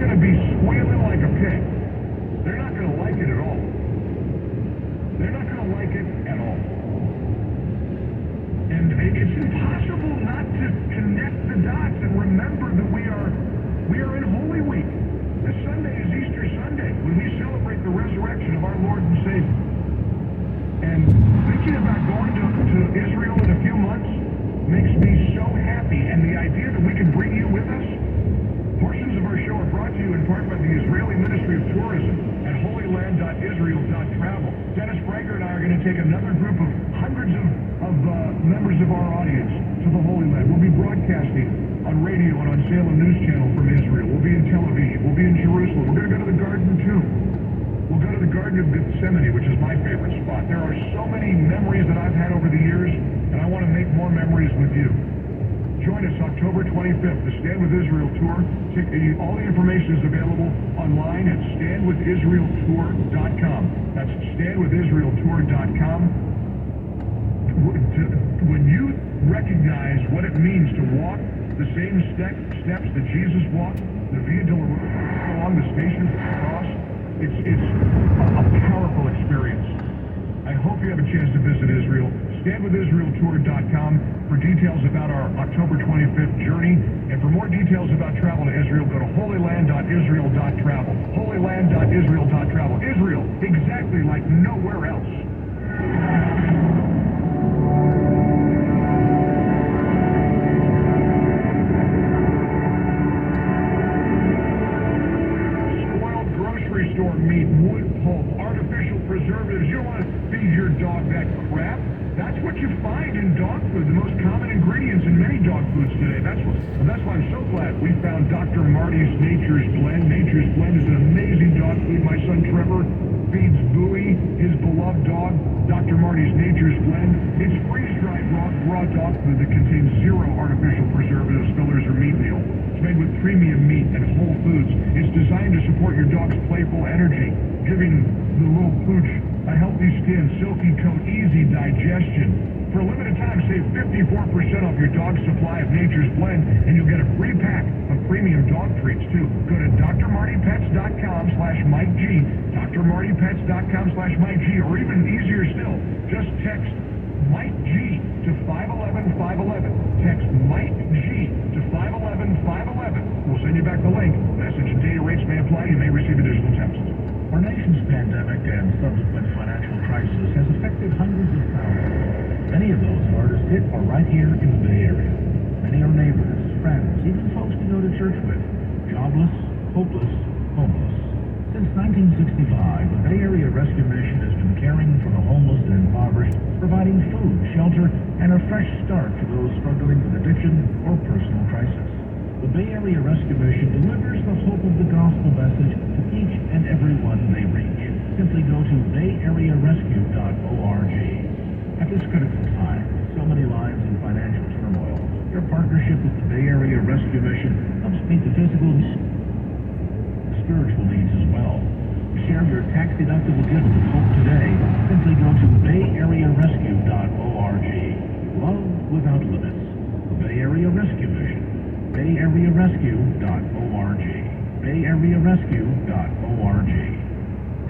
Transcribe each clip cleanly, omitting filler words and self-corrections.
going to be squealing like a pig. They're not going to like it at all. They're not going to like it at all. And it's impossible not to connect the dots and remember that we are in Holy Week. This Sunday is Easter Sunday, when we celebrate the resurrection of our Lord and Savior. And thinking about going to Israel in a few months makes me so happy. And the idea that we can bring you with us. Portions of our show are brought to you in part by the Israeli Ministry of Tourism at holyland.israel.travel. Dennis Franker and I are going to take another group of hundreds of members of our audience to the Holy Land. We'll be broadcasting on radio and on Salem News Channel from Israel. We'll be in Tel Aviv. We'll be in Jerusalem. We're going to go to the Garden Tomb. We'll go to the Garden of Gethsemane, which is my favorite spot. There are so many memories that I've had over the years, and I want to make more memories with you. Join us October 25th, the Stand With Israel Tour. All the information is available online at standwithisraeltour.com. That's standwithisraeltour.com. When you recognize what it means to walk the same steps that Jesus walked, the Via Dolorosa along the Station of the Cross, it's a powerful experience. I hope you have a chance to visit Israel. StandWithIsraelTour.com for details about our October 25th journey. And for more details about travel to Israel, go to holyland.israel.travel. Holyland.israel.travel. Israel, exactly like nowhere else. Spoiled grocery store meat, wood pulp, artificial preservatives. You don't want to feed your dog that crap. That's what you find in dog food, the most common ingredients in many dog foods today. That's why I'm so glad we found Dr. Marty's Nature's Blend. Nature's Blend is an amazing dog food. My son Trevor feeds Bowie, his beloved dog, Dr. Marty's Nature's Blend. It's freeze-dried raw dog food that contains zero artificial preservatives, fillers, or meat meal. It's made with premium meat and whole foods. It's designed to support your dog's playful energy, giving the little pooch a healthy skin, silky coat, easy digestion. For a limited time, save 54% off your dog's supply of Nature's Blend, and you'll get a free pack of premium dog treats, too. Go to drmartypets.com/MikeG, drmartypets.com/MikeG, or even easier still, just text Mike G to 511-511. Text Mike G to 511-511. We'll send you back the link. Message and data rates may apply. You may receive additional texts. Our nation's pandemic and subsequent financial crisis has affected hundreds of thousands. Many of those hardest hit are right here in the Bay Area. Many are neighbors, friends, even folks we go to church with. Jobless, hopeless, homeless. Since 1965, the Bay Area Rescue Mission has been caring for the homeless and impoverished, providing food, shelter, and a fresh start for those struggling with addiction or personal crisis. The Bay Area Rescue Mission delivers the hope of the gospel message to each and every one they reach. Simply go to bayarearescue.org. At this critical time, so many lives in financial turmoil, your partnership with the Bay Area Rescue Mission helps meet the physical and spiritual needs as well. Share your tax-deductible gift of hope today. Simply go to bayarearescue.org. Love without limits. The Bay Area Rescue Mission. bayarearescue.org. bayarearescue.org.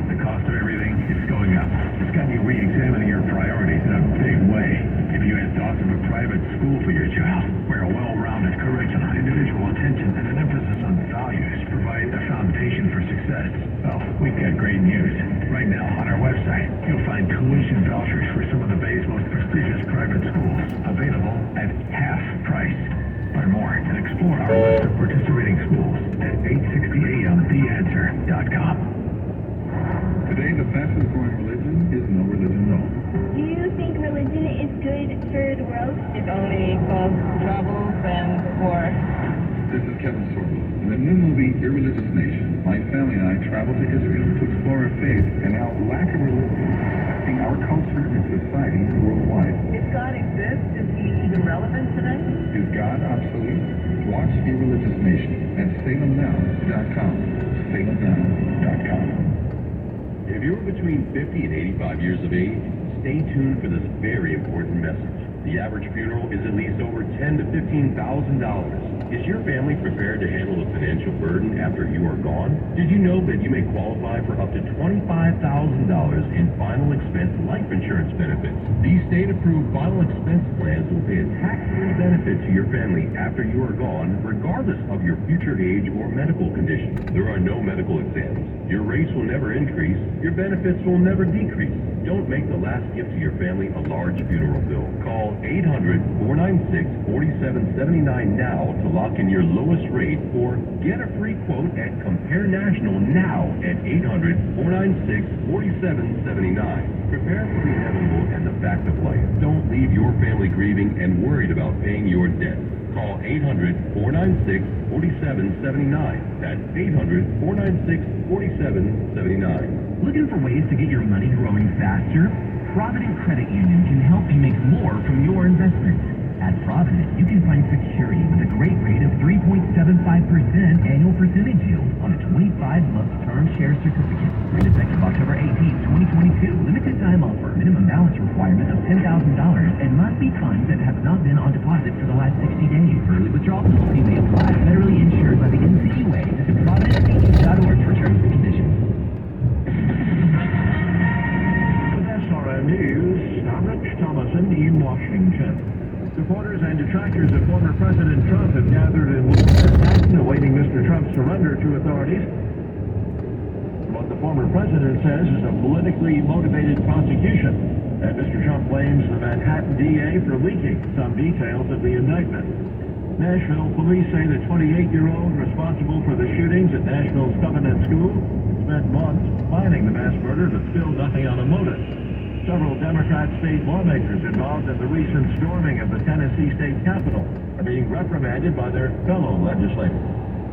The cost of everything is going up. It's got you re-examining your priorities in a big way. If you had thoughts of a private school for your child, where a well-rounded curriculum, individual attention, and an emphasis on values provide a foundation for success, well, we've got great news. Right now, on our website, you'll find tuition vouchers for some of the Bay's most prestigious private schools, available at half price. Learn more and explore our list of participating schools at 860amtheanswer.com. Today, the fastest growing religion is no religion at all. Do you think religion is good for the world? It only causes troubles and war. This is Kevin Sorbo. In the new movie, Irreligious Nation, my family and I traveled to Israel to explore our faith and how lack of religion is affecting our culture and society worldwide. If God exists, is he even relevant today? Is God obsolete? Watch Irreligious Nation at SalemNow.com. SalemNow.com. If you're between 50 and 85 years of age, stay tuned for this very important message. The average funeral is at least over $10,000 to $15,000. Is your family prepared to handle the financial burden after you are gone? Did you know that you may qualify for up to $25,000 in final expense life insurance benefits? These state-approved final expense plans will pay a tax-free benefit to your family after you are gone, regardless of your future age or medical condition. There are no medical exams. Your rates will never increase. Your benefits will never decrease. Don't make the last gift to your family a large funeral bill. Call 800-496-4779 now to lock in your lowest rate, or get a free quote at Compare National now at 800-496-4779. Prepare for the inevitable and the fact of life. Don't leave your family grieving and worried about paying your debt. Call 800-496-4779. That's 800-496-4779. Looking for ways to get your money growing faster? Provident Credit Union can help you make more from your investments. At Provident, you can find security with a great rate of 3.75% annual percentage yield on a 25-month term share certificate. Rate effective October 18, 2022. Limited time offer. Minimum balance requirement of $10,000 and must be funds that have not been on deposit for the last 60 days. Early withdrawal penalty may apply. Federally insured by the NCUA. Visit providentbank.org for terms and conditions. With SRN News, I'm Rich Thomason in Washington. Supporters and detractors of former President Trump have gathered in Manhattan awaiting Mr. Trump's surrender to authorities. What the former president says is a politically motivated prosecution, and Mr. Trump blames the Manhattan DA for leaking some details of the indictment. Nashville police say the 28-year-old responsible for the shootings at Nashville's Covenant School spent months planning the mass murder, but still nothing on a motive. Several Democrat state lawmakers involved in the recent storming of the Tennessee state capitol are being reprimanded by their fellow legislators.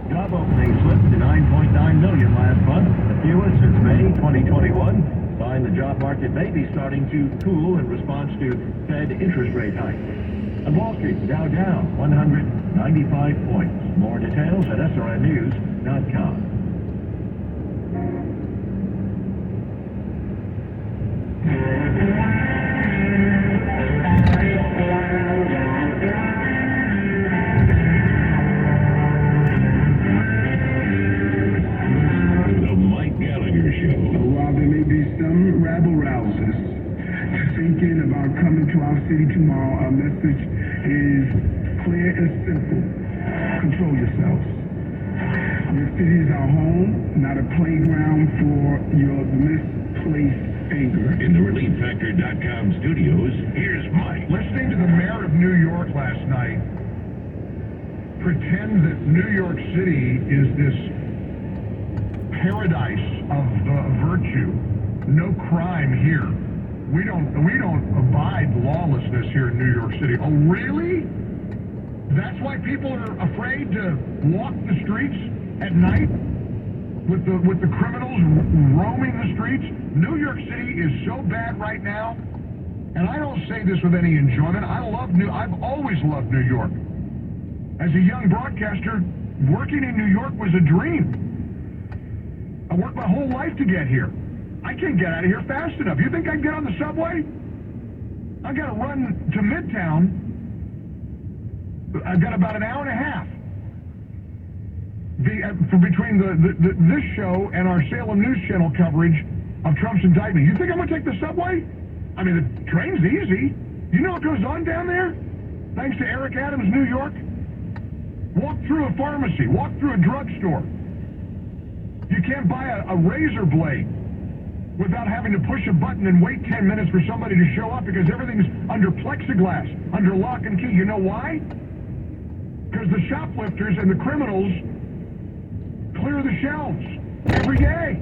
Job openings slipped to 9.9 million last month, the fewest since May 2021. Sign the job market may be starting to cool in response to Fed interest rate hikes. On Wall Street, Dow down 195 points. More details at srnnews.com. Thinking about coming to our city tomorrow, our message is clear and simple. Control yourselves. Your city is our home, not a playground for your misplaced anger. In the ReliefFactor.com studios, here's Mike. Listening to the mayor of New York last night pretend that New York City is this paradise of virtue. No crime here. We don't abide lawlessness here in New York City. Oh, really? That's why people are afraid to walk the streets at night with the criminals roaming the streets? New York City is so bad right now, and I don't say this with any enjoyment. I've always loved New York. As a young broadcaster, working in New York was a dream. I worked my whole life to get here. I can't get out of here fast enough. You think I can get on the subway? I've got to run to Midtown. I've got about an hour and a half between this show and our Salem News Channel coverage of Trump's indictment. You think I'm going to take the subway? I mean, the train's easy. You know what goes on down there? Thanks to Eric Adams, New York. Walk through a pharmacy. Walk through a drugstore. You can't buy a razor blade without having to push a button and wait 10 minutes for somebody to show up because everything's under plexiglass, under lock and key. You know why? Because the shoplifters and the criminals clear the shelves every day.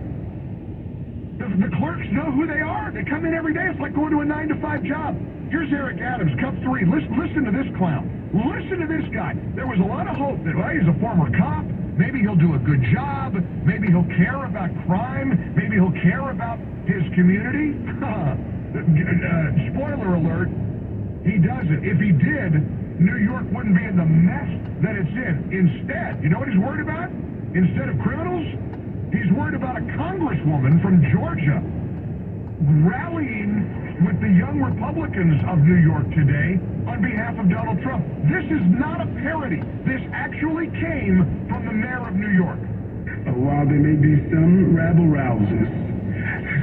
The clerks know who they are. They come in every day. It's like going to a 9-to-5 job. Here's Eric Adams, Cup 3. Listen to this clown. Listen to this guy. There was a lot of hope that, well, he's a former cop. Maybe he'll do a good job. Maybe he'll care about crime. Maybe he'll care about his community. Spoiler alert, he doesn't. If he did, New York wouldn't be in the mess that it's in. Instead, you know what he's worried about? Instead of criminals, he's worried about a congresswoman from Georgia rallying with the young Republicans of New York today on behalf of Donald Trump. This is not a parody. This actually came from the mayor of New York. While there may be some rabble-rousers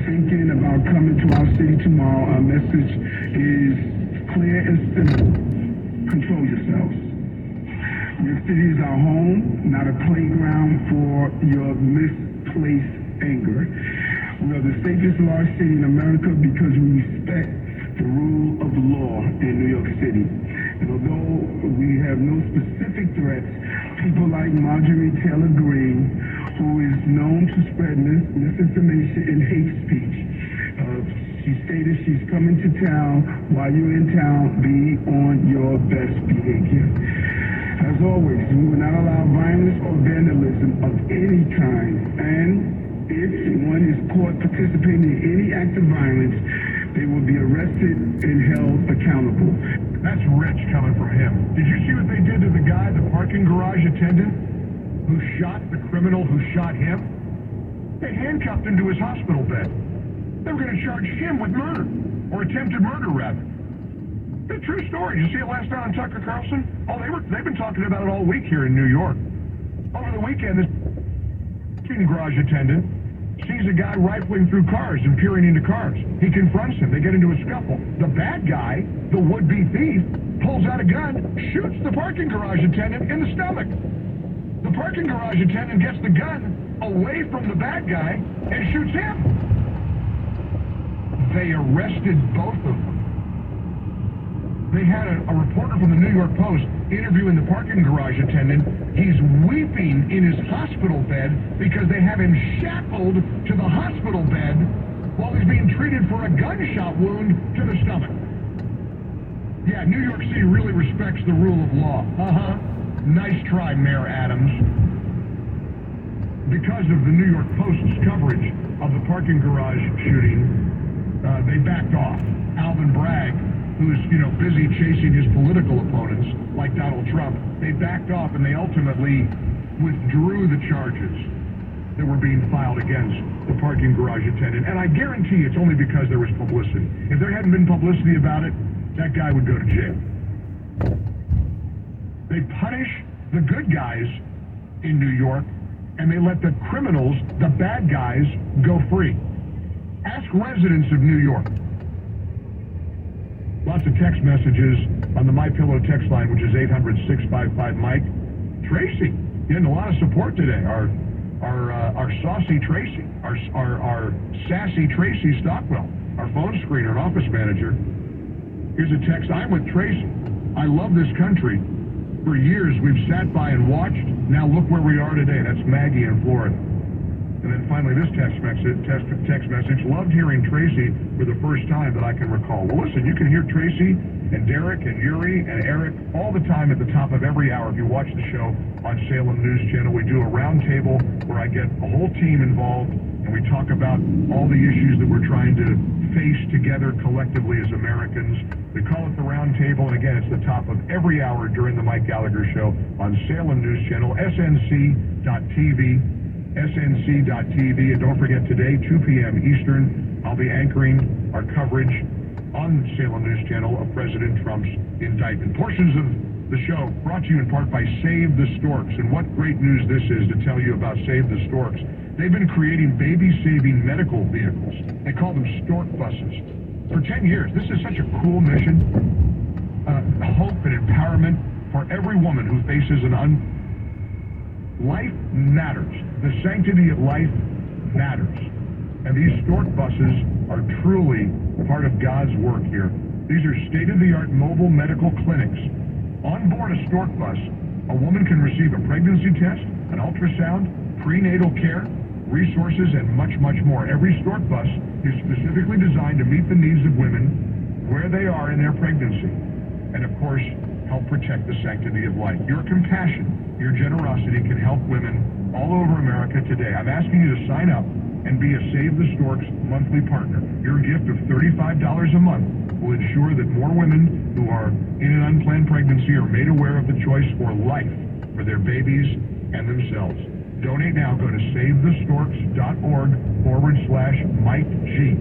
thinking about coming to our city tomorrow, our message is clear and simple. Control yourselves. Your city is our home, not a playground for your misplaced anger. We are the safest large city in America because we respect the rule of law in New York City. And although we have no specific threats, people like Marjorie Taylor Greene, who is known to spread misinformation and hate speech, she stated she's coming to town. While you're in town, be on your best behavior. As always, we will not allow violence or vandalism of any kind, and if one is caught participating in any act of violence, they will be arrested and held accountable. That's rich coming from him. Did you see what they did to the guy, the parking garage attendant, who shot the criminal who shot him? They handcuffed him to his hospital bed. They were going to charge him with murder, or attempted murder, rather. It's a true story. Did you see it last night on Tucker Carlson? Oh, they've been talking about it all week here in New York. Over the weekend, this garage attendant sees a guy rifling through cars and peering into cars. He confronts him. They get into a scuffle. The bad guy, the would-be thief, pulls out a gun, shoots the parking garage attendant in the stomach. The parking garage attendant gets the gun away from the bad guy and shoots him. They arrested both of them. They had a reporter from the New York Post interviewing the parking garage attendant. He's weeping in his hospital bed because they have him shackled to the hospital bed while he's being treated for a gunshot wound to the stomach. Yeah, New York City really respects the rule of law. Nice try, Mayor Adams. Because of the New York Post's coverage of the parking garage shooting, they backed off. Alvin Bragg, who's, busy chasing his political opponents, like Donald Trump, they backed off and they ultimately withdrew the charges that were being filed against the parking garage attendant. And I guarantee it's only because there was publicity. If there hadn't been publicity about it, that guy would go to jail. They punish the good guys in New York, and they let the criminals, the bad guys, go free. Ask residents of New York. Lots of text messages on the MyPillow text line, which is 800-655-MIKE. Tracy, getting a lot of support today. Our saucy Tracy, our sassy Tracy Stockwell, our phone screener and office manager. Here's a text. I'm with Tracy. I love this country. For years, we've sat by and watched. Now look where we are today. That's Maggie in Florida. And then finally, this text message. Loved hearing Tracy for the first time that I can recall. Well, listen, you can hear Tracy and Derek and Yuri and Eric all the time at the top of every hour. If you watch the show on Salem News Channel, we do a round table where I get a whole team involved and we talk about all the issues that we're trying to face together collectively as Americans. We call it the round table, and again, it's the top of every hour during the Mike Gallagher Show on Salem News Channel, SNC.TV. SNC.TV, and don't forget today, 2 p.m. Eastern, I'll be anchoring our coverage on the Salem News Channel of President Trump's indictment. Portions of the show brought to you in part by Save the Storks, and what great news this is to tell you about Save the Storks. They've been creating baby-saving medical vehicles. They call them Stork buses. For 10 years, this is such a cool mission, hope and empowerment for every woman who faces life matters. The sanctity of life matters. And these Stork buses are truly part of God's work here. These are state-of-the-art mobile medical clinics. On board a Stork bus, a woman can receive a pregnancy test, an ultrasound, prenatal care, resources, and much, much more. Every Stork bus is specifically designed to meet the needs of women where they are in their pregnancy. And of course, help protect the sanctity of life. Your compassion, your generosity can help women all over America today. I'm asking you to sign up and be a Save the Storks monthly partner. Your gift of $35 a month will ensure that more women who are in an unplanned pregnancy are made aware of the choice for life for their babies and themselves. Donate now. Go to SaveTheStorks.org/Mike G.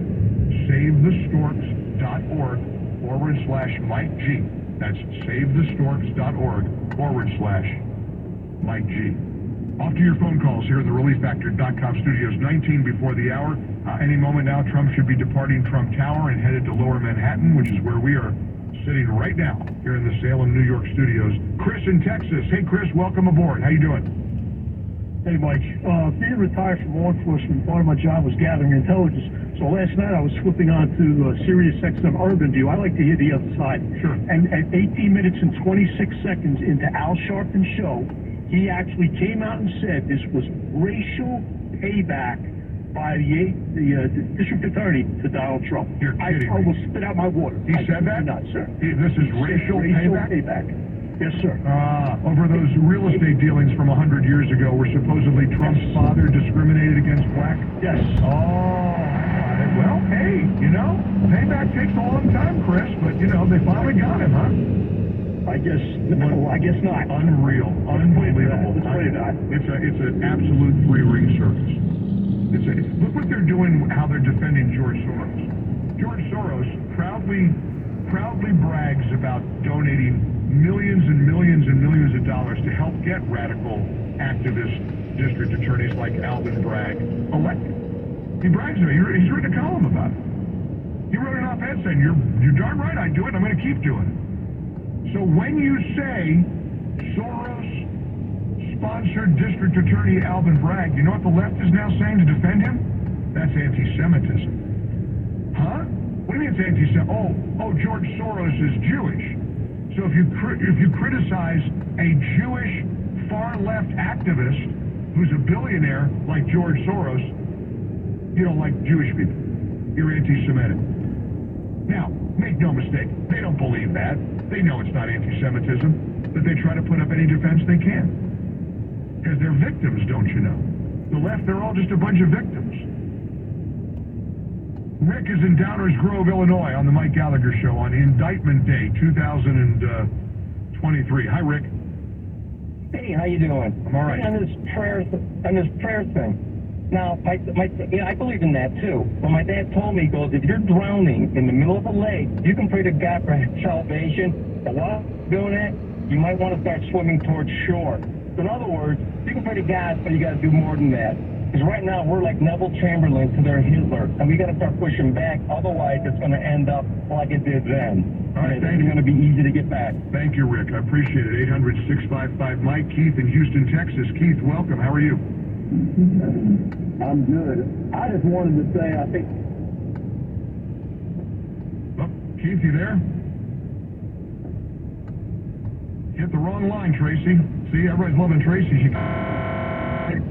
SaveTheStorks.org/Mike G. That's SaveTheStorks.org/Mike G. Off to your phone calls here in the ReliefFactor.com studios, 19 before the hour. Any moment now, Trump should be departing Trump Tower and headed to Lower Manhattan, which is where we are sitting right now here in the Salem, New York studios. Chris in Texas. Hey, Chris, welcome aboard. How you doing? Hey, Mike. Being retired from law enforcement, part of my job was gathering intelligence. So last night I was flipping on to Sirius XM Urban View. I like to hear the other side. Sure. And at 18 minutes and 26 seconds into Al Sharpton's show, he actually came out and said this was racial payback by the district attorney to Donald Trump. You're kidding I me. will spit out my water. He said that? Not, sir. This is racial payback? Yes, sir. Over those real estate dealings from 100 years ago where supposedly Trump's father discriminated against black? Yes. Oh, well, hey, payback takes a long time, Chris, but, they finally got him, huh? I guess not. Unreal. Unbelievable. Let's pray that. It's an absolute three-ring circus. Look what they're doing, how they're defending George Soros. George Soros proudly brags about donating millions and millions and millions of dollars to help get radical activist district attorneys like Alvin Bragg elected. He brags about it. He's written a column about it. He wrote an op-ed saying, you're darn right I do it, and I'm going to keep doing it. So when you say Soros-sponsored district attorney Alvin Bragg, you know what the left is now saying to defend him? That's anti-Semitism. Huh? What do you mean it's anti-Semitism? Oh, George Soros is Jewish. So if you criticize a Jewish far-left activist who's a billionaire like George Soros, you don't like Jewish people. You're anti-Semitic. Now, make no mistake, they don't believe that. They know it's not anti-Semitism, but they try to put up any defense they can. Because they're victims, don't you know? The left, they're all just a bunch of victims. Rick is in Downers Grove, Illinois, on the Mike Gallagher Show on Indictment Day 2023. Hi, Rick. Hey, how you doing? I'm all right. On this prayer thing. Now, I believe in that too. But my dad told me, he goes, if you're drowning in the middle of a lake, you can pray to God for salvation. But while doing that, you might want to start swimming towards shore. So in other words, you can pray to God, but you got to do more than that. Because right now, we're like Neville Chamberlain to their Hitler, and we got to start pushing back. Otherwise, it's going to end up like it did then. All right, it's going to be easy to get back. Thank you, Rick. I appreciate it. 800-655-Mike. Keith in Houston, Texas. Keith, welcome. How are you? I'm good. I just wanted to say, I think... Oh, Keith, you there? Hit the wrong line, Tracy. See, everybody's loving Tracy. She...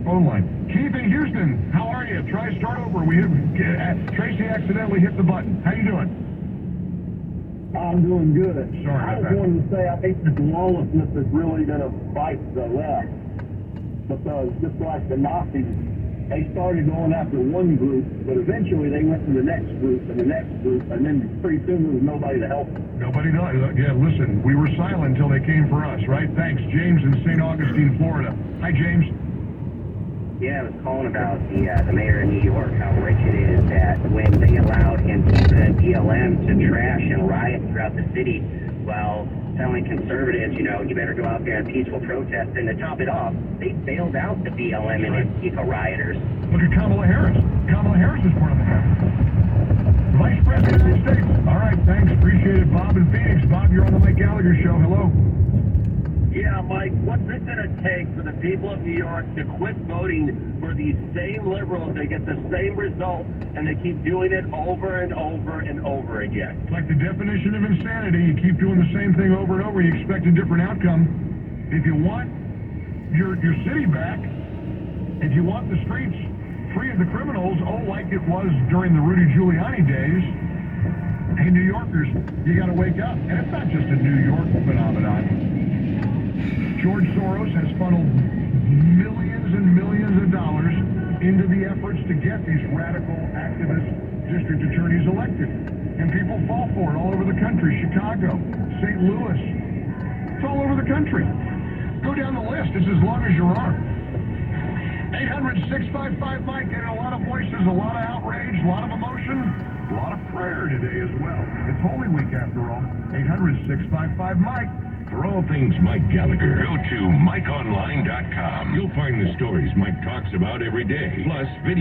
Phone line. Keith in Houston, how are you? Try start over. Tracy accidentally hit the button. How you doing? I'm doing good. Sorry I about just that. wanted to say, I think this lawlessness is really going to bite the left. Because just like the Nazis, they started going after one group, but eventually they went to the next group and the next group, and then pretty soon there was nobody to help them. Nobody knows. Yeah, listen, we were silent until they came for us, right? Thanks. James in St. Augustine, Florida. Hi, James. Yeah, I was calling about the mayor of New York, how rich it is that when they allowed Antifa and BLM to trash and riot throughout the city while telling conservatives, you better go out there and peaceful protest. And to top it off, they bailed out the BLM and Antifa rioters. Look at Kamala Harris. Kamala Harris is part of the Vice President of the United States. All right, thanks. Appreciate it. Bob in Phoenix. Bob, you're on the Mike Gallagher Show. Hello. Yeah, Mike, what's it going to take for the people of New York to quit voting for these same liberals? They get the same result, and they keep doing it over and over and over again. It's like the definition of insanity. You keep doing the same thing over and over, you expect a different outcome. If you want your city back, if you want the streets free of the criminals, like it was during the Rudy Giuliani days, hey, New Yorkers, you got to wake up. And it's not just a New York phenomenon. George Soros has funneled millions and millions of dollars into the efforts to get these radical activist district attorneys elected. And people fall for it all over the country. Chicago, St. Louis. It's all over the country. Go down the list. It's as long as your arm. 800-655-Mike. Getting a lot of voices, a lot of outrage, a lot of emotion. A lot of prayer today as well. It's Holy Week after all. 800-655-MIKE. For all things Mike Gallagher, go to MikeOnline.com. You'll find the stories Mike talks about every day, plus video.